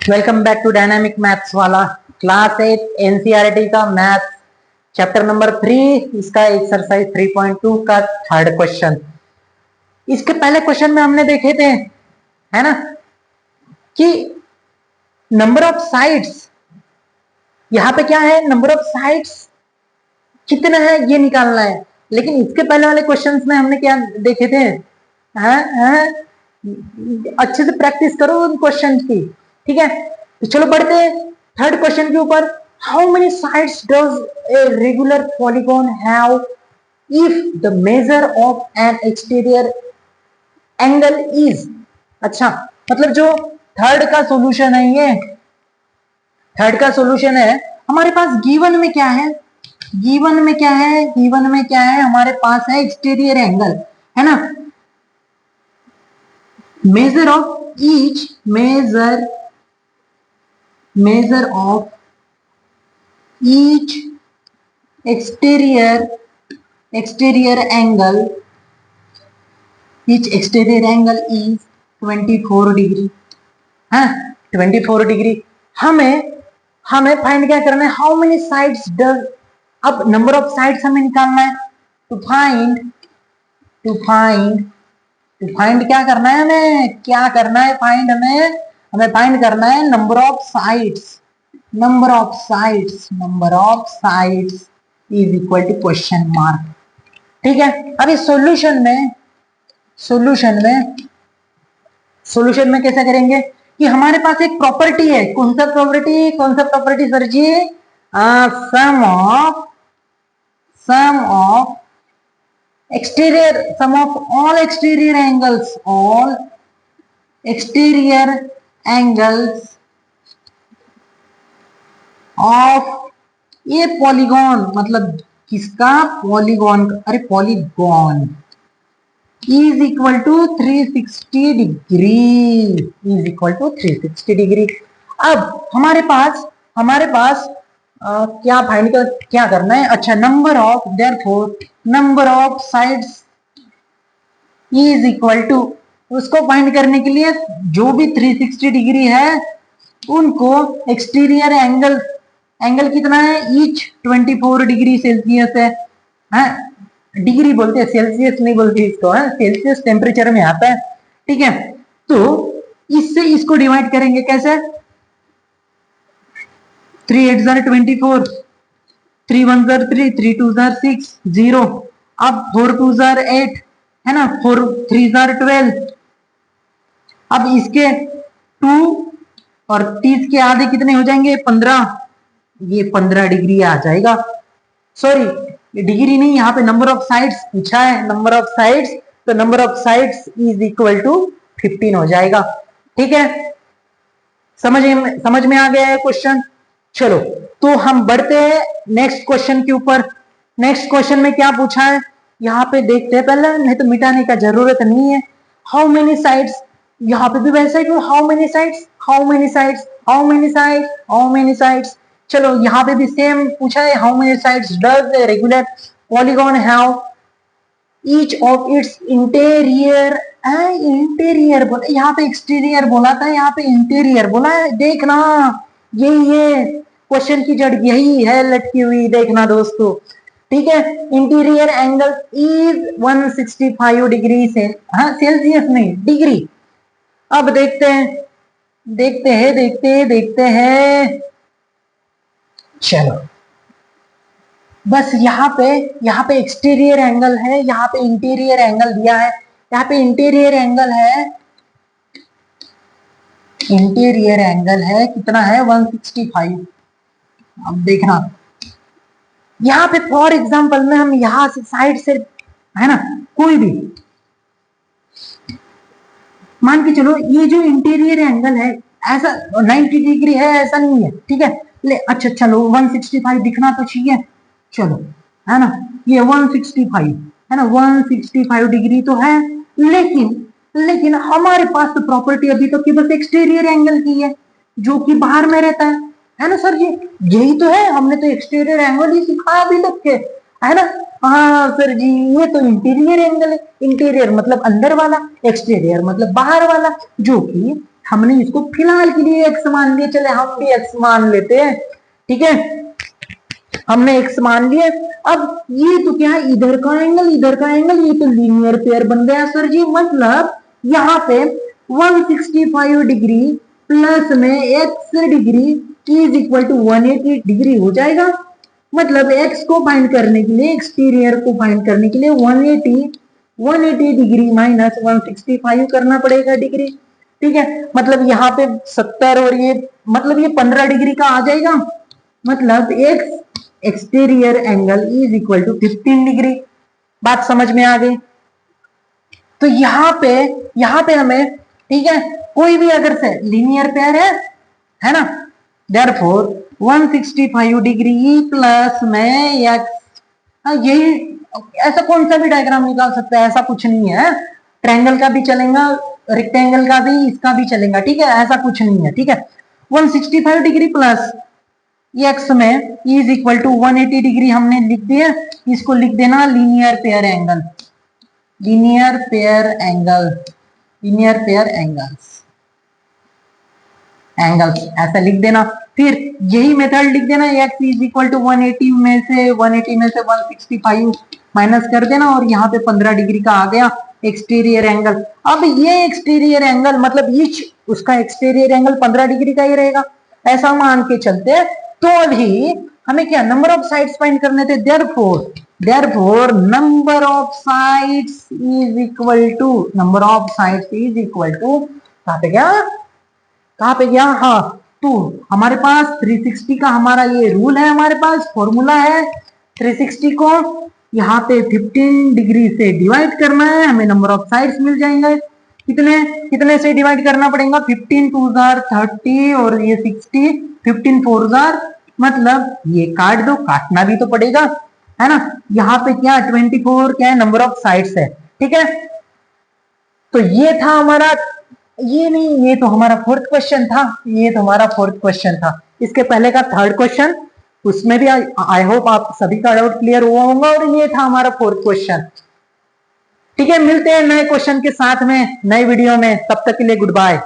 Welcome back to dynamic maths वाला class 8 NCERT का maths chapter number 3 इसका exercise 3.2 का थर्ड क्वेश्चन। इसके पहले क्वेश्चन में हमने देखे थे, है ना, कि नंबर ऑफ साइड्स, यहां पे क्या है, नंबर ऑफ साइड्स कितना है ये निकालना है। लेकिन इसके पहले वाले क्वेश्चंस में हमने क्या देखे थे, अच्छे से प्रैक्टिस करो उन क्वेश्चन की, ठीक है। तो चलो बढ़ते हैं थर्ड क्वेश्चन के ऊपर। How many sides does a regular polygon have if the measure of N exterior angle is. अच्छा, मतलब जो थर्ड का सॉल्यूशन है, ये थर्ड का सॉल्यूशन है। हमारे पास गिवन में क्या है, गिवन में क्या है, गिवन में क्या है, हमारे पास है एक्सटीरियर एंगल, है ना। measure of each measure of each exterior angle, each exterior angle is 24 degree, हाँ 24 डिग्री। हमें फाइंड क्या करना है, हाउ मेनी साइड्स डज, अब नंबर ऑफ साइड्स हमें निकालना है। टू फाइंड क्या करना है, फाइंड हमें फाइंड करना है number of sides is equal to question mark, ठीक है। अब इस सॉल्यूशन में कैसे करेंगे कि हमारे पास एक प्रॉपर्टी है, कौन सा property sir ji, sum of all exterior angles of ये पॉलीगॉन, मतलब किसका, पॉलीगॉन, अरे polygon is equal to 360 degree. अब हमारे पास क्या करना है, अच्छा, number of sides is equal to, उसको फाइंड करने के लिए जो भी 360 डिग्री है उनको एक्सटीरियर एंगल कितना है, ईच 24 डिग्री सेल्सियस है, डिग्री बोलते हैं, सेल्सियस नहीं बोलते इसको, सेल्सियस टेम्परेचर में आता है, ठीक है। तो इससे इसको डिवाइड करेंगे कैसे, 3 8 24, 3 1 3, 3 2 6, 0, अब 4 2 8, है ना, 4 3 12। अब इसके 2 और 30 के आधे कितने हो जाएंगे, 15, ये 15 डिग्री आ जाएगा। सॉरी, डिग्री नहीं, यहाँ पे नंबर ऑफ साइड्स पूछा है, नंबर ऑफ साइड्स, तो number of sides is equal to 15 हो जाएगा, ठीक है। समझ में आ गया है क्वेश्चन। चलो तो हम बढ़ते हैं नेक्स्ट क्वेश्चन के ऊपर। नेक्स्ट क्वेश्चन में क्या पूछा है, यहाँ पे देखते हैं पहले, नहीं तो मिटाने का जरूरत नहीं है। हाउ मेनी साइड्स, यहाँ पे भी वैसा ही, हाउ मेनी साइड्स। चलो यहाँ पे भी सेम पूछा है, how many sides does a regular polygon have each of its interior बोला, यहाँ पे एक्सटीरियर बोला था, यहाँ पे इंटीरियर बोला है, देखना ये क्वेश्चन की जड़ यही है लटकी हुई, देखना दोस्तों, ठीक है। इंटीरियर एंगल इज 165 डिग्री से, सेल्सियस नहीं, डिग्री। अब देखते हैं, चलो बस यहाँ पे एक्सटीरियर एंगल है, यहाँ पे इंटीरियर एंगल दिया है, यहाँ पे इंटीरियर एंगल है कितना है, 165। अब देखना, यहाँ पे फॉर एग्जांपल में हम यहाँ से साइड से, है ना, कोई भी मान के चलो, ये जो इंटीरियर एंगल है ऐसा 90 डिग्री है, ऐसा नहीं है, ठीक है। ले अच्छा चलो 165 दिखना तो चाहिए, चलो, है ना, ये 165 है ना, 165 डिग्री तो है, लेकिन हमारे पास तो प्रॉपर्टी अभी तो कि बस एक्सटीरियर एंगल की है, जो कि बाहर में रहता है ना सर जी, यही तो है, हमने तो एक्सटीरियर एंगल ही सिखाया अभी तक के, है ना। हाँ सर जी, ये तो इंटीरियर एंगल है, इंटीरियर मतलब अंदर वाला, एक्सटीरियर मतलब बाहर वाला, जो कि हमने इसको फिलहाल के लिए x मान लिया, चले हम भी x मान लेते हैं, ठीक है, हमने x मान लिए। अब ये तो क्या है, इधर का एंगल इधर का एंगल, ये तो लीनियर पेयर बन गया सर जी। मतलब यहाँ पे 165 डिग्री प्लस में x degree is equal to 180 degree हो जाएगा। मतलब x को फाइंड करने के लिए, एक्सटीरियर को फाइंड करने के लिए 180 डिग्री माइनस 165 करना पड़ेगा डिग्री, ठीक है। मतलब यहाँ पे 70 और ये मतलब ये 15 डिग्री का आ जाएगा। मतलब x exterior angle is equal to 15 degree. बात समझ में आ गई? तो यहाँ पे हमें, ठीक है, कोई भी अगर से लीनियर पेयर है ना, देयरफॉर 165 डिग्री प्लस में x, यही ऐसा कौन सा भी डायग्राम निकाल सकता है, ऐसा कुछ नहीं है। ट्रायंगल का भी चलेगा, रेक्टेंगल का भी, इसका भी चलेगा, ठीक है, ऐसा कुछ नहीं है, ठीक है। 165 डिग्री प्लस x में इज इक्वल टू 180 डिग्री हमने लिख दिया, इसको लिख देना linear pair angle, linear pair angle, linear pair angles ऐसा लिख देना। फिर यही मेथड लिख देना, x इज इक्वल टू 180 में से 165 माइनस कर देना और यहाँ पे 15 डिग्री का आ गया एक्सटीरियर एंगल। अब ये एक्सटीरियर एंगल मतलब ईच उसका एक्सटीरियर एंगल 15 डिग्री का ही रहेगा, ऐसा मान के चलते हैं। तो अभी हमें क्या नंबर ऑफ साइड्स फाइंड करने थे, therefore number of sides is equal to, number of sides is equal to, कहां पे गया, हाँ, तो हमारे पास 360 का हमारा ये रूल है, हमारे पास फॉर्मूला है। 360 को यहाँ पे 15 डिग्री से डिवाइड करना है, हमें नंबर ऑफ साइड्स मिल जाएंगे। कितने से डिवाइड करना पड़ेगा, 15 2 30 और ये 60, 15 4 मतलब ये काट दो, काटना भी तो पड़ेगा, है ना। यहाँ पे क्या 24 क्या है, नंबर ऑफ साइड्स है, ठीक है। तो ये था हमारा, ये नहीं, ये तो हमारा फोर्थ क्वेश्चन था, ये तो हमारा फोर्थ क्वेश्चन था। इसके पहले का थर्ड क्वेश्चन, उसमें भी आई होप आप सभी का डाउट क्लियर हुआ होगा, और ये था हमारा फोर्थ क्वेश्चन, ठीक है। मिलते हैं नए क्वेश्चन के साथ में नए वीडियो में, तब तक के लिए गुड बाय।